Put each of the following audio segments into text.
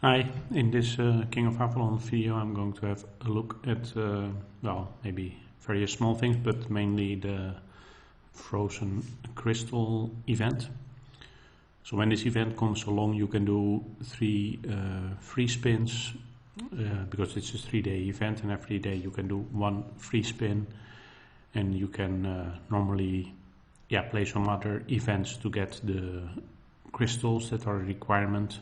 Hi, in this King of Avalon video I'm going to have a look at, well, maybe various small things, but mainly the frozen crystal event. So when this event comes along you can do 3 free spins, because it's a 3-day event, and every day you can do 1 free spin, and you can normally play some other events to get the crystals that are a requirement.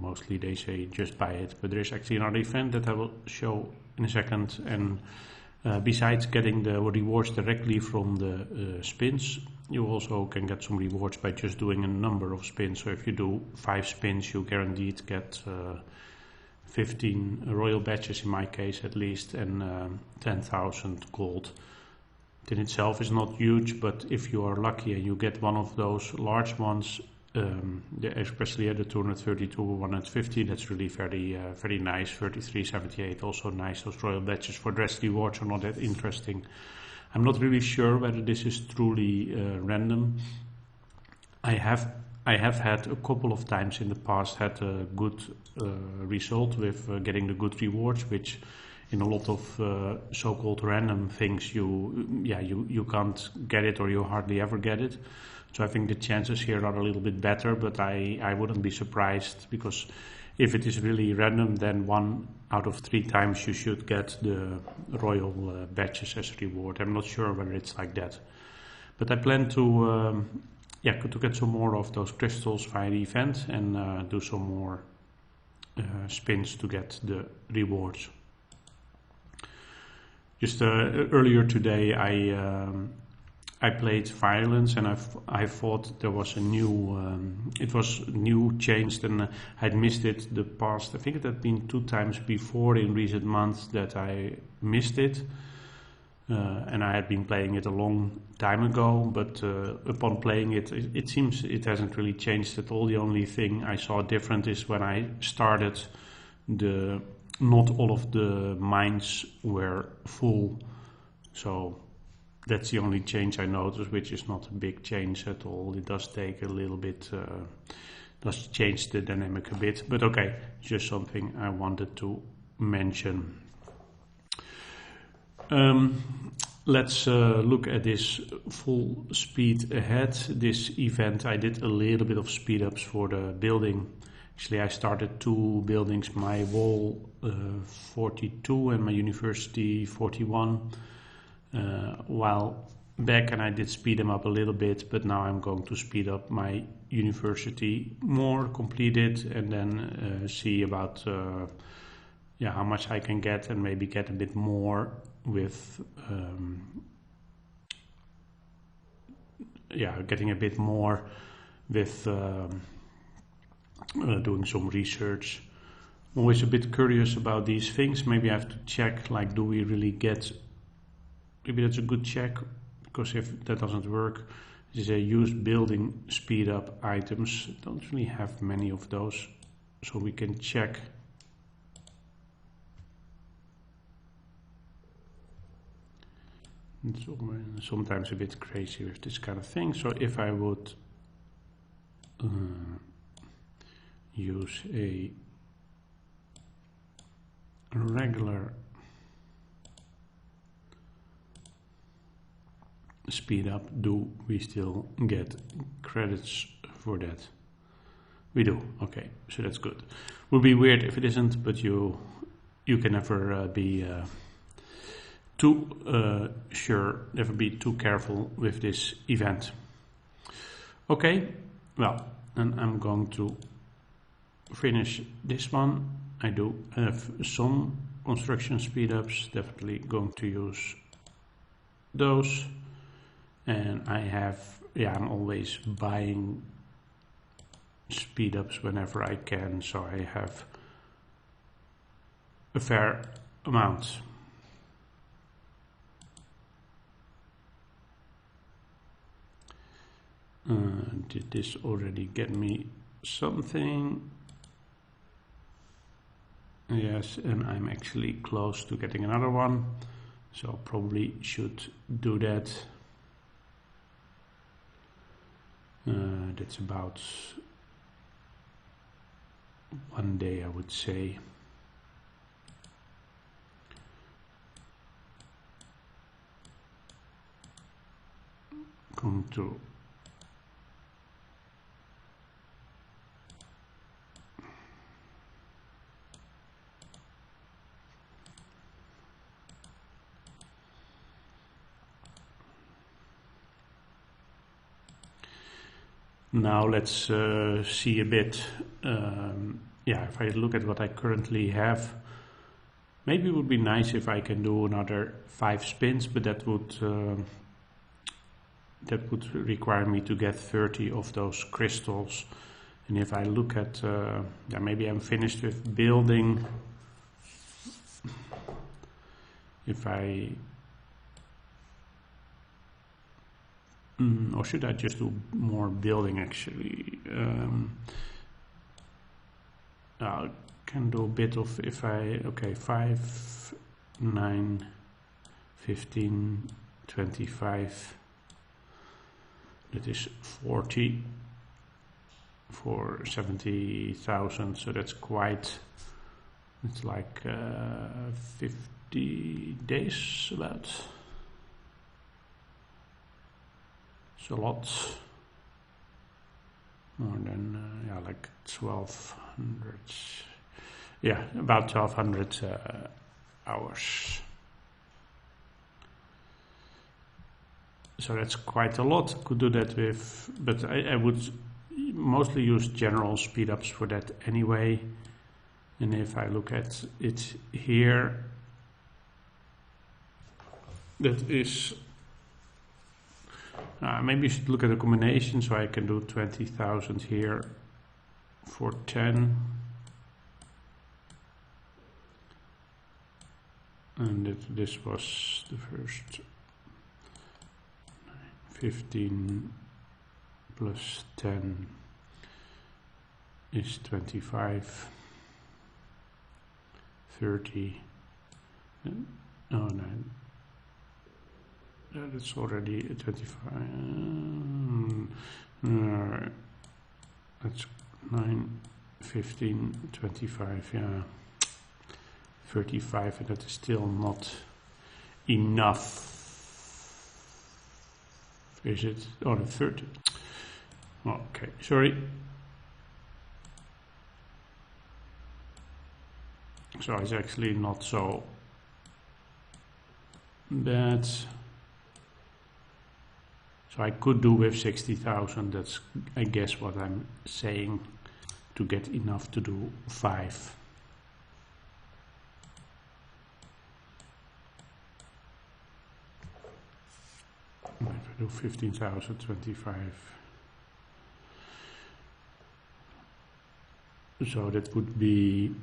Mostly they say just buy it, but there is actually another event that I will show in a second. And besides getting the rewards directly from the spins, you also can get some rewards by just doing a number of spins. So if you do 5 spins, you guaranteed get 15 royal badges in my case at least, and 10,000 gold. It in itself is not huge, but if you are lucky and you get one of those large ones, especially at the 232 or 150, that's really very nice. 3378 also nice. Those royal badges for dress rewards are not that interesting. I'm not really sure whether this is truly random. I have had a couple of times in the past had a good result with getting the good rewards, which in a lot of so-called random things you can't get it, or you hardly ever get it. So I think the chances here are a little bit better, but I wouldn't be surprised, because if it is really random, then 1 out of 3 times you should get the royal badges as a reward. I'm not sure whether it's like that, but I plan to get some more of those crystals via the event, and do some more spins to get the rewards. Just earlier today I played violence, and I thought there was a new, it was new, changed, and I'd missed it the past. I think it had been 2 times before in recent months that I missed it, and I had been playing it a long time ago, but upon playing it, it seems it hasn't really changed at all. The only thing I saw different is when I started, not all of the mines were full, so that's the only change I noticed, which is not a big change at all. It does take a little bit, does change the dynamic a bit, but okay, just something I wanted to mention. Let's look at this full speed ahead. This event I did a little bit of speed ups for the building. Actually I started 2 buildings, my wall 42 and my university 41. While back, and I did speed them up a little bit, but now I'm going to speed up my university more, complete it, and then see about how much I can get, and maybe get a bit more with getting a bit more with doing some research. I'm always a bit curious about these things. Maybe I have to check, like, do we really get. Maybe that's a good check, because if that doesn't work, this is a use building speed up items. Don't really have many of those, so we can check. It's sometimes a bit crazy with this kind of thing. So if I would use a regular speed up, do we still get credits for that? We do. Okay, so that's good. Would be weird if it isn't, but you can never be too sure, never be too careful with this event. Okay, well, and I'm going to finish this one. I do have some construction speed ups, definitely going to use those. And I have, I'm always buying speed ups whenever I can, so I have a fair amount. Did this already get me something? Yes, and I'm actually close to getting another one, so probably should do that. That's about one day, I would say. Going to now let's see a bit, if I look at what I currently have, maybe it would be nice if I can do another 5 spins, but that would require me to get 30 of those crystals. And if I look at, maybe I'm finished with building. If I or should I just do more building actually? I can do a bit of, if I, 5, 9, 15, 25, that is 40 for 70,000, so that's quite, it's like 50 days about. It's a lot more than like 1200, about 1200 hours. So that's quite a lot. Could do that with, but I would mostly use general speed ups for that anyway. And if I look at it here, that is maybe you should look at a combination, so I can do 20,000 here for 10, and this was the first 15 plus 10 is 25, 30, oh no, that's already 25, that's 9, 15, 25, 35, and that is still not enough. Is it? Oh, 30. Okay, sorry. So it's actually not so bad. So I could do with 60,000, that's I guess what I'm saying, to get enough to do 5. If I do 15,000, 25. So that would be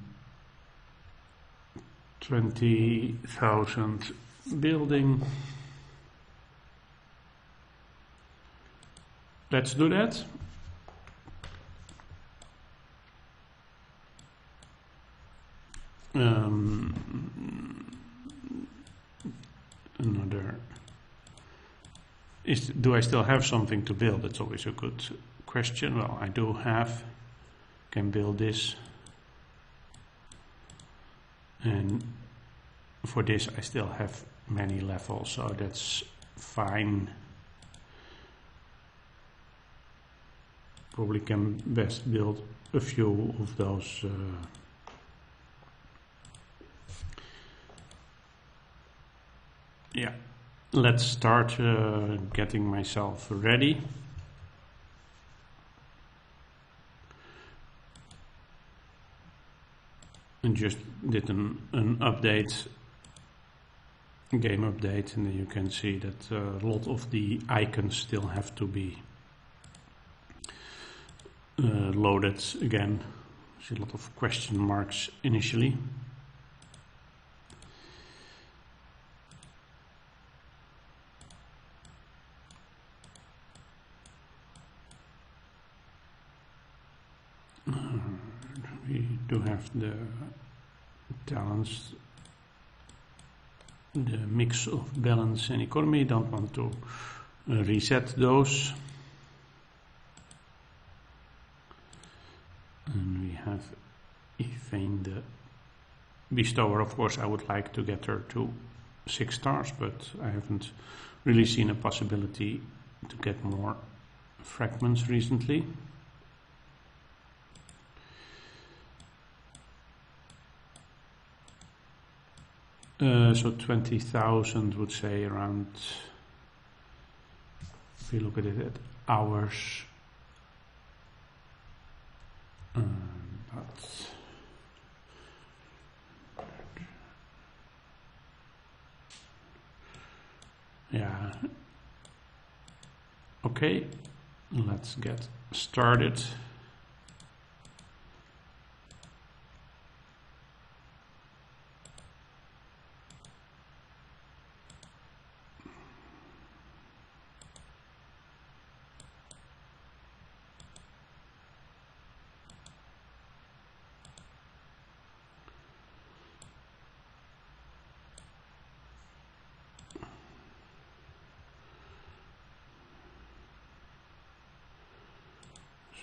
20,000 building. Let's do that. Another. Do I still have something to build? That's always a good question. Well, I do have. Can build this. And for this I still have many levels, so that's fine. Probably can best build a few of those let's start getting myself ready. And just did an update, game update, and then you can see that a lot of the icons still have to be loaded again. There's a lot of question marks initially. We do have the talents, the mix of balance and economy. Don't want to reset those. And we have Vane the Bestower. Of course, I would like to get her to 6 stars, but I haven't really seen a possibility to get more fragments recently. So 20,000 would say around, if you look at it at hours, but yeah, okay, let's get started.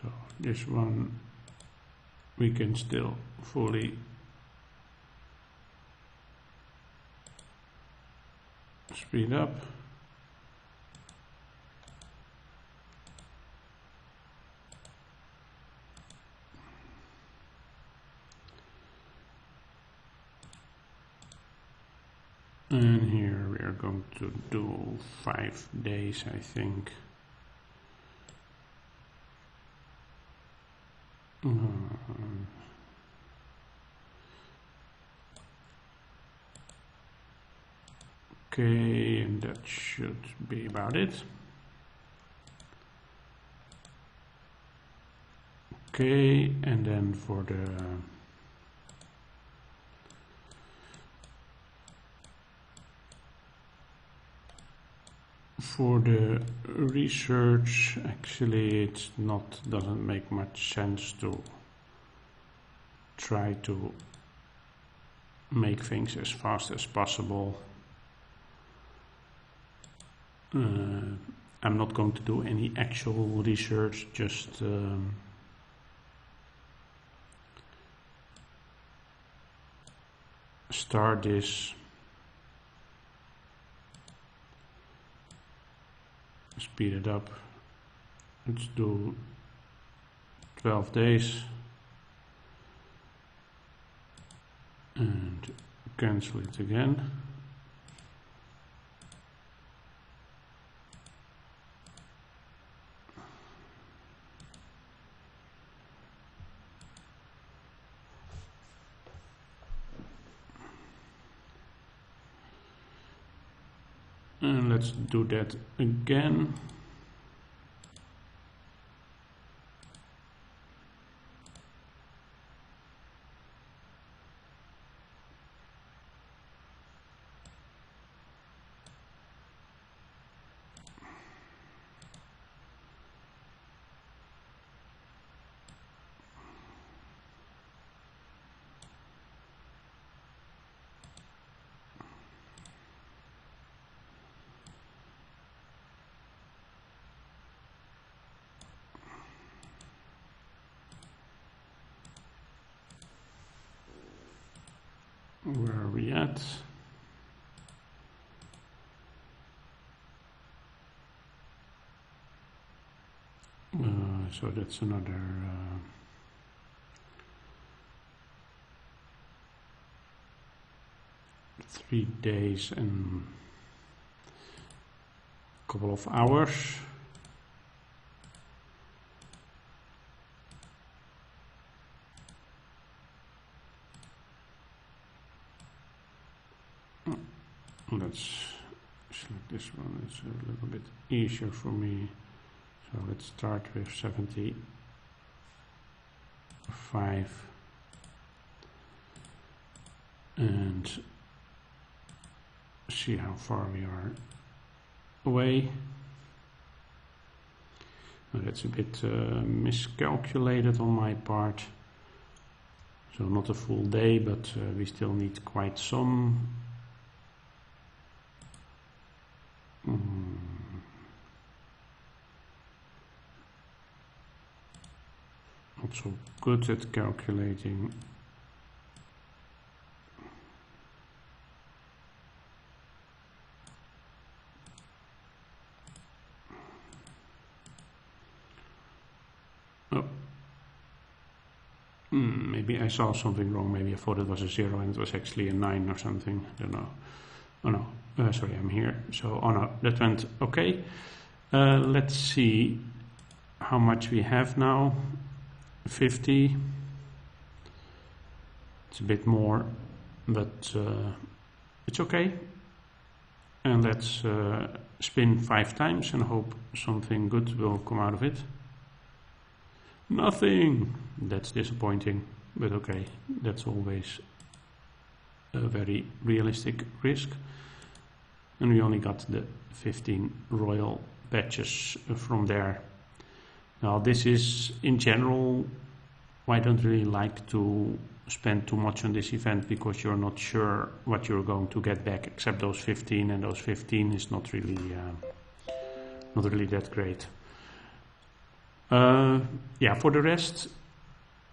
So this one we can still fully speed up. And here we are going to do 5 days, I think. Okay, and that should be about it. Okay, and then for the research, actually it's doesn't make much sense to try to make things as fast as possible. I'm not going to do any actual research, just start this, speed it up. Let's do 12 days and cancel it again. And let's do that again. Where are we at? So that's another 3 days and a couple of hours. Let's select this one, it's a little bit easier for me. So let's start with 75 and see how far we are away. Now that's a bit miscalculated on my part. So not a full day, but we still need quite some. Not so good at calculating Maybe I saw something wrong. Maybe I thought it was a 0 and it was actually a 9 or something. I don't know. Oh no, sorry, I'm here. So, oh no, that went okay. Let's see how much we have now. 50. It's a bit more, but it's okay. And let's spin 5 times and hope something good will come out of it. Nothing! That's disappointing, but okay, that's always a very realistic risk. And we only got the 15 royal badges from there. Now this is, in general, I don't really like to spend too much on this event because you're not sure what you're going to get back, except those 15, and those 15 is not really that great. Yeah, for the rest,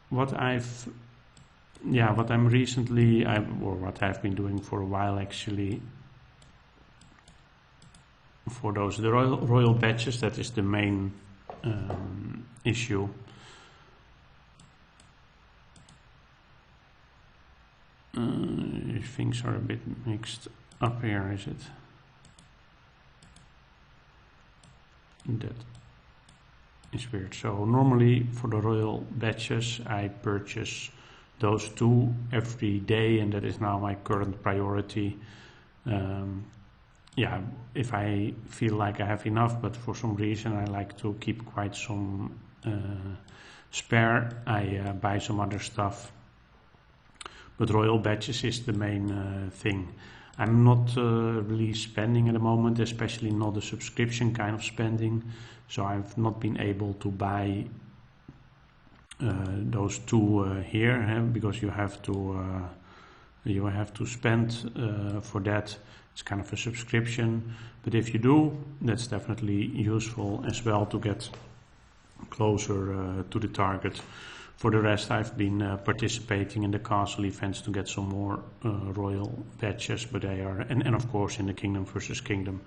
what I've been doing for a while actually, for those the royal badges, that is the main issue. Things are a bit mixed up here, is it? That is weird. So normally for the royal badges I purchase those 2 every day, and that is now my current priority. Yeah, if I feel like I have enough, but for some reason I like to keep quite some spare, I buy some other stuff. But royal badges is the main thing. I'm not really spending at the moment, especially not a subscription kind of spending. So I've not been able to buy those 2 here, because you have to spend for that. It's kind of a subscription. But if you do, that's definitely useful as well to get closer to the target. For the rest, I've been participating in the castle events to get some more royal badges, but they are, and of course in the Kingdom versus Kingdom,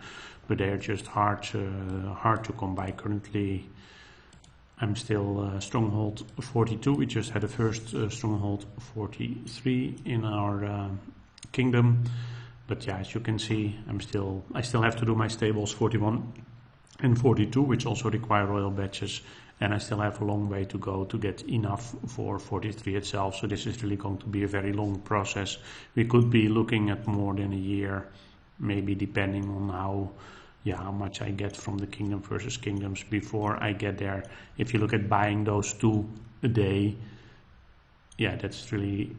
but they are just hard to come by. Currently, I'm still Stronghold 42. We just had the first Stronghold 43 in our kingdom, but yeah, as you can see, I still have to do my stables 41 and 42, which also require royal badges. And I still have a long way to go to get enough for 43 itself. So this is really going to be a very long process. We could be looking at more than a year, maybe, depending on how much I get from the Kingdom versus Kingdoms before I get there. If you look at buying those 2 a day, yeah, that's really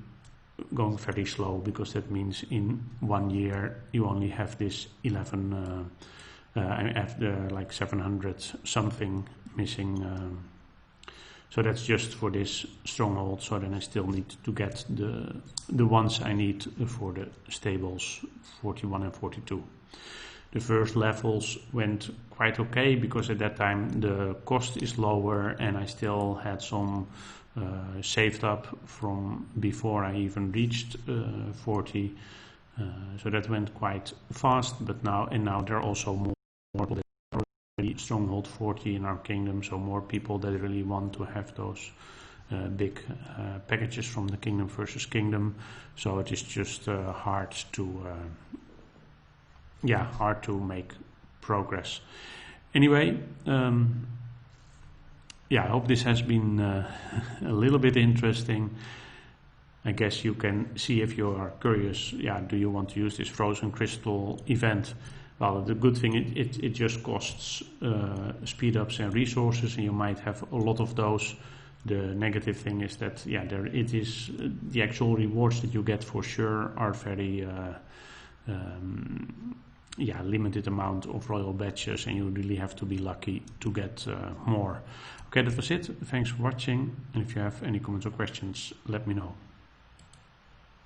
going very slow, because that means in 1 year you only have this 11, I have like 700 something missing, so that's just for this stronghold. So then I still need to get the ones I need for the stables 41 and 42. The first levels went quite okay, because at that time the cost is lower and I still had some saved up from before I even reached 40, so that went quite fast. But now there are also more Stronghold 40 in our kingdom, so more people that really want to have those big packages from the Kingdom versus Kingdom. So it is just hard to make progress. Anyway, yeah, I hope this has been a little bit interesting. I guess you can see, if you are curious, do you want to use this frozen crystal event? Well, the good thing, it just costs speed ups and resources, and you might have a lot of those. The negative thing is that the actual rewards that you get for sure are very limited amount of royal badges, and you really have to be lucky to get more. Okay, that was it. Thanks for watching, and if you have any comments or questions, let me know.